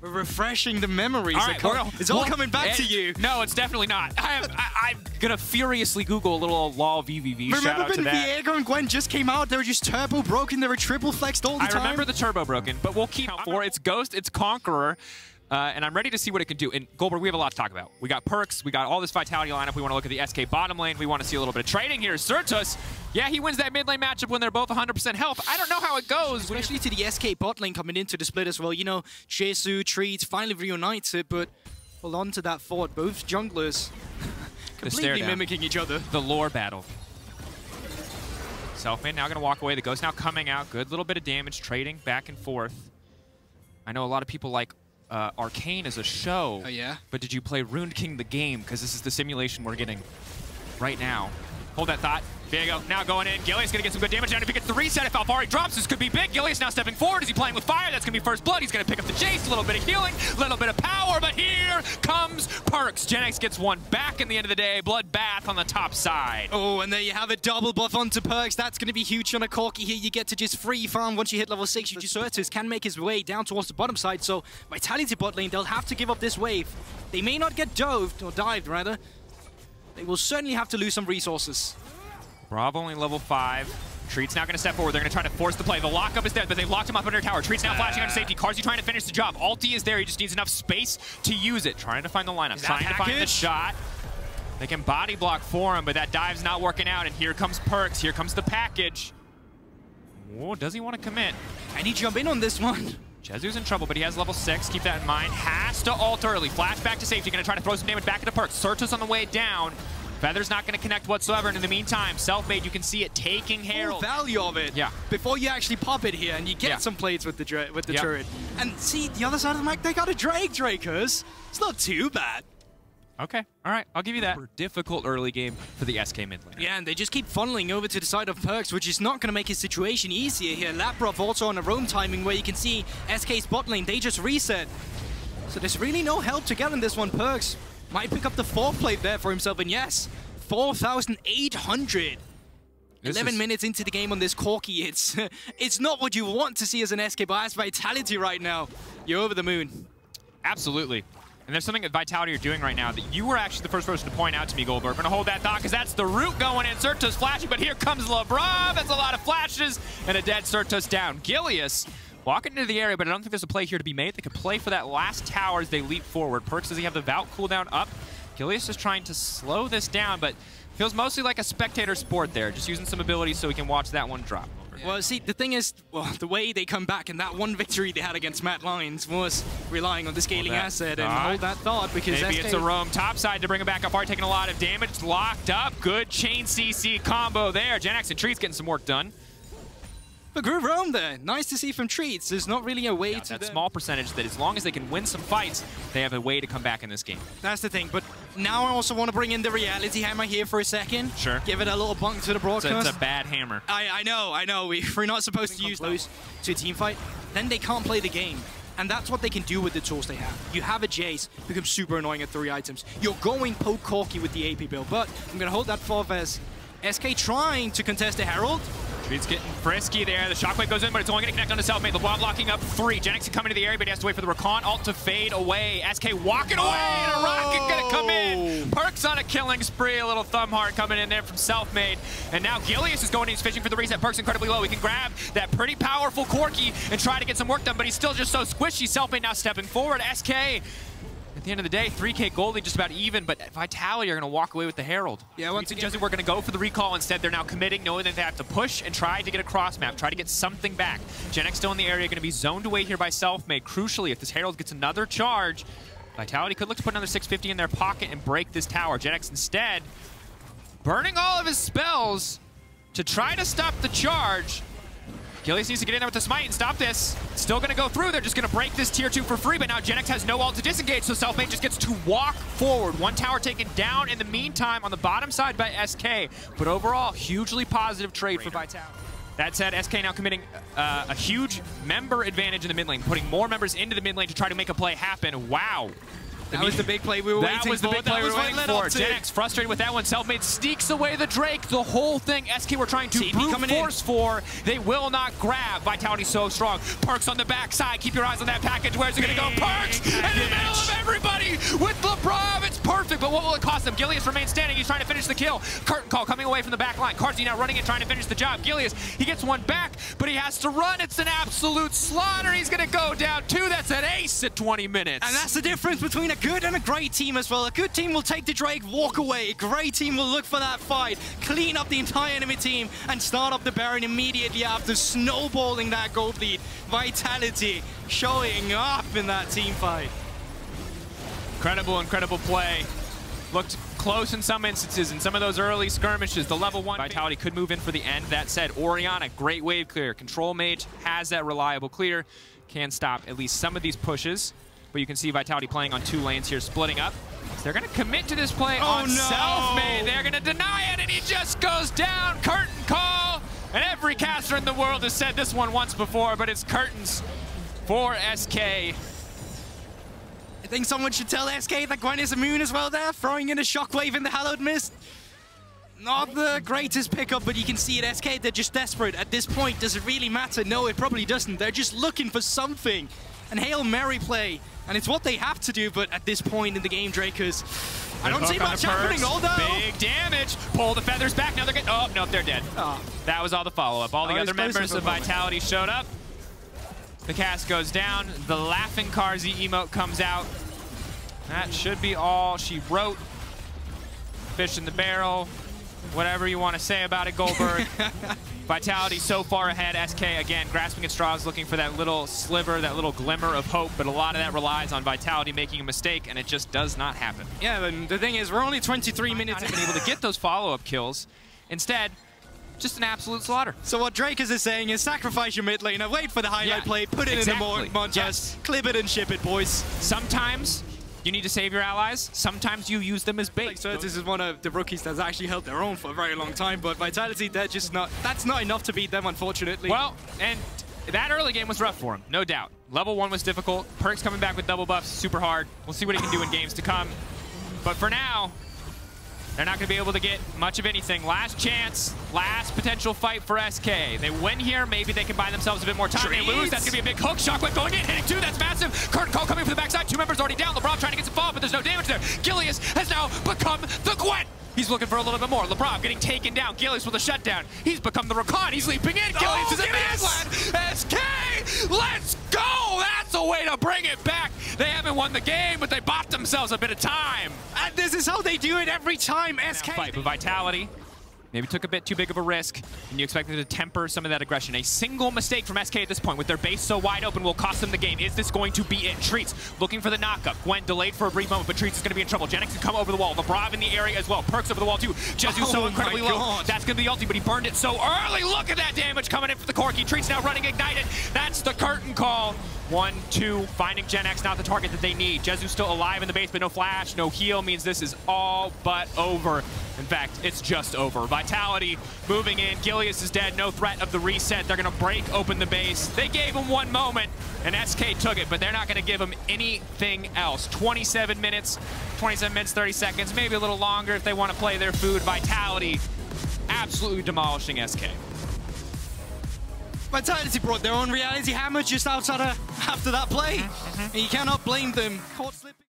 We're refreshing the memories. All right, it's all coming back to you. No, it's definitely not. I'm going to furiously Google a little LOL VVV. Remember when Viego and Gwen just came out? They were just turbo broken. They were triple flexed all the time. I remember the turbo broken, but we'll keep for it's Ghost, it's Conqueror. And I'm ready to see what it can do. And Goldberg, we have a lot to talk about. We got Perkz, we got all this Vitality lineup. We want to look at the SK bottom lane. We want to see a little bit of trading here. Sertuss, yeah, he wins that mid lane matchup when they're both 100% health. I don't know how it goes. Especially to the SK bot lane coming into the split as well. You know, Jezu, Treatz finally reunites it, but hold on to that fort. Both junglers completely mimicking each other. The lore battle. Selfmade now going to walk away. The Ghost now coming out. Good little bit of damage, trading back and forth. I know a lot of people like Arcane as a show. Oh, yeah? But did you play Rune King the game? Because this is the simulation we're getting right now. Hold that thought. Viego now going in. Gilius going to get some good damage down. If he gets the reset, if Alphari drops, this could be big. Gilius now stepping forward. Is he playing with fire? That's going to be first blood. He's going to pick up the Jayce. A little bit of healing, a little bit of power, but here comes Perkz. Jenax gets one back in the end of the day. Bloodbath on the top side. Oh, and there you have it. Double buff onto Perkz. That's going to be huge on a Corki here. You get to just free farm. Once you hit level 6, you just Sertuss can make his way down towards the bottom side. So Vitality bot lane, they'll have to give up this wave. They may not get doved, or dived rather. They will certainly have to lose some resources. Bravo only level 5. Treatz now going to step forward. They're going to try to force the play. The lockup is there, but they've locked him up under tower. Treatz now flashing onto safety. Carzzy trying to finish the job. Ulti is there. He just needs enough space to use it. Trying to find the lineup. Trying to find the shot. They can body block for him, but that dive's not working out. And here comes Perkz. Here comes the package. Whoa, does he want to commit? Can he jump in on this one? Jezu's in trouble, but he has level 6. Keep that in mind. Has to ult early. Flash back to safety. Going to try to throw some damage back into Perkz. Sertuss on the way down. Feather's not going to connect whatsoever, and in the meantime, Selfmade, you can see it taking Herald. Full value of it. Yeah. Before you actually pop it here, and you get some plates with the turret. And see, the other side of the mic, they got a Drakers. It's not too bad. Okay, all right, I'll give you that. Difficult early game for the SK mid lane. Yeah, and they just keep funneling over to the side of Perkz, which is not going to make his situation easier here. Labrov also on a roam timing where you can see SK's bot lane, they just reset. So there's really no help to get in this one. Perkz might pick up the 4th plate there for himself, and yes, 4,800. 11 minutes into the game on this Corki, it's not what you want to see as an SK, but as Vitality right now, you're over the moon. Absolutely. And there's something that Vitality are doing right now that you were actually the first person to point out to me, Goldberg. We're going to hold that thought because that's the root going in. Sertuss flashing, but here comes Labrov. That's a lot of flashes and a dead Sertuss down. Gilius walking into the area, but I don't think there's a play here to be made. They could play for that last tower as they leap forward. Perkz, does he have the Vault cooldown up? Gilius is trying to slow this down, but feels mostly like a spectator sport there, just using some abilities so we can watch that one drop. Well, see, the thing is, the way they come back and that one victory they had against Matt Lyons was relying on the scaling asset and hold that thought because maybe it's a roam topside to bring him back up. Already taking a lot of damage, locked up. Good chain CC combo there. Jenax and Treatz getting some work done. But good roam there. Nice to see from Treatz. There's not really a way to that small percentage that as long as they can win some fights, they have a way to come back in this game. That's the thing. But now I also want to bring in the reality hammer here for a second. Sure. Give it a little bunk to the broadcast. So it's a bad hammer. I know. We're not supposed to use those to a team fight. Then they can't play the game. And that's what they can do with the tools they have. You have a Jayce, becomes super annoying at 3 items. You're going poke Corki with the AP build. But I'm going to hold that 4th as SK trying to contest the Herald. Treatz getting frisky there. The shockwave goes in, but it's only going to connect onto Selfmade. The Labrov blocking up 3. Jenax coming to the area, but he has to wait for the Rakan ult to fade away. SK walking away, and a Rakan going to come in. Perkz on a killing spree. A little thumb heart coming in there from Selfmade. And now Gilius is going in. He's fishing for the reset. Perkz incredibly low. He can grab that pretty powerful Corki and try to get some work done, but he's still just so squishy. Selfmade now stepping forward. SK, at the end of the day, 3K Goldie just about even, but Vitality are going to walk away with the Herald. Yeah, once again, we're going to go for the recall instead. They're now committing, knowing that they have to push and try to get a cross map, try to get something back. Jenax still in the area, going to be zoned away here by Selfmade. Crucially, if this Herald gets another charge, Vitality could look to put another 650 in their pocket and break this tower. Jenax instead burning all of his spells to try to stop the charge. Gilius needs to get in there with the smite and stop this. Still going to go through. They're just going to break this tier 2 for free, but now Jenax has no ult to disengage, so Selfmade just gets to walk forward. One tower taken down in the meantime on the bottom side by SK, but overall, hugely positive trade for Vitality. That said, SK now committing a huge member advantage in the mid lane, putting more members into the mid lane to try to make a play happen. Wow. That was the big play we were waiting for. That was the big play we were waiting for. Jenax frustrated with that one. Selfmade sneaks away the Drake. The whole thing SK were trying to brute force for. They will not grab. Vitality so strong. Perkz on the backside. Keep your eyes on that package. Where's it going to go? Perkz in the middle of everybody with Labrov. It's perfect, but what will it cost them? Gilius remains standing. He's trying to finish the kill. Curtain call coming away from the back line. Carzzy now running it, trying to finish the job. Gilius, he gets one back, but he has to run. It's an absolute slaughter. He's going to go down two. That's an ace at 20 minutes. And that's the difference between a good and a great team as well. A good team will take the Drake, walk away. A great team will look for that fight, clean up the entire enemy team, and start up the Baron immediately after snowballing that gold lead. Vitality showing up in that team fight. Incredible play. Looked close in some instances. In some of those early skirmishes, the level 1 Vitality could move in for the end. That said, Orianna, great wave clear. Control Mage has that reliable clear. Can stop at least some of these pushes. But you can see Vitality playing on 2 lanes here, splitting up. So they're going to commit to this play on Selfmade. They're going to deny it, and he just goes down. Curtain call. And every caster in the world has said this one once before, but it's curtains for SK. I think someone should tell SK that Gwen is immune as well there, throwing in a shockwave in the Hallowed Mist. Not the greatest pickup, but you can see at SK, they're just desperate. At this point, does it really matter? No, it probably doesn't. They're just looking for something. And Hail Mary play, and it's what they have to do, but at this point in the game, Drakers, I don't see much happening, although... Big damage! Pull the feathers back, now they're getting... Oh, no, they're dead. Oh. That was all the follow-up. All the other members of Vitality showed up. The cast goes down. The laughing Carzzy emote comes out. That should be all she wrote. Fish in the barrel. Whatever you want to say about it, Goldberg. Vitality so far ahead. SK, again, grasping at straws, looking for that little sliver, that little glimmer of hope, but a lot of that relies on Vitality making a mistake, and it just does not happen. Yeah, and the thing is, we're only 23 minutes and been able to get those follow-up kills. Instead, just an absolute slaughter. So what Drakers is saying is sacrifice your mid laner, wait for the highlight play, put it in the montage, clip it and ship it, boys. Sometimes you need to save your allies. Sometimes you use them as bait. Sertuss is one of the rookies that's actually held their own for a very long time, but Vitality, they're just not, that's not enough to beat them, unfortunately. Well, and that early game was rough for him, no doubt. Level 1 was difficult. Perkz coming back with double buffs, super hard. We'll see what he can do in games to come. But for now, they're not going to be able to get much of anything. Last chance, last potential fight for SK. They win here, maybe they can buy themselves a bit more time. They lose, that's going to be a big hook. Shockwave going in, hitting 2, that's massive. Curtain call coming from the backside, 2 members already down. Labrov trying to get some fall, but there's no damage there. Gilius has now become the Gwen. He's looking for a little bit more. Labrov getting taken down. Gilius with a shutdown. He's become the Rakan. He's leaping in. Gilius is in Manland. SK, let's go. That's a way to bring it back. They haven't won the game, but they bought themselves a bit of time. And this is how they do it every time. SK. Fight, but Vitality maybe took a bit too big of a risk, and you expect them to temper some of that aggression. A single mistake from SK at this point, with their base so wide open, will cost them the game. Is this going to be it? Treatz looking for the knockup. Gwen delayed for a brief moment, but Treatz is going to be in trouble. Jenax can come over the wall. Labrov in the area as well. Perkz over the wall too. Jezu so incredibly low. That's going to be ulti, but he burned it so early. Look at that damage coming in for the Corki. Treatz now running ignited. That's the curtain call. 1, 2, finding Jenax, not the target that they need. Jezu still alive in the base, but no flash, no heal, means this is all but over. In fact, it's just over. Vitality moving in. Gilius is dead, no threat of the reset. They're going to break open the base. They gave him 1 moment, and SK took it, but they're not going to give him anything else. 27 minutes, 30 seconds, maybe a little longer if they want to play their food. Vitality absolutely demolishing SK. Vitality brought their own reality hammer just outside after that play. And you cannot blame them. Caught slipping.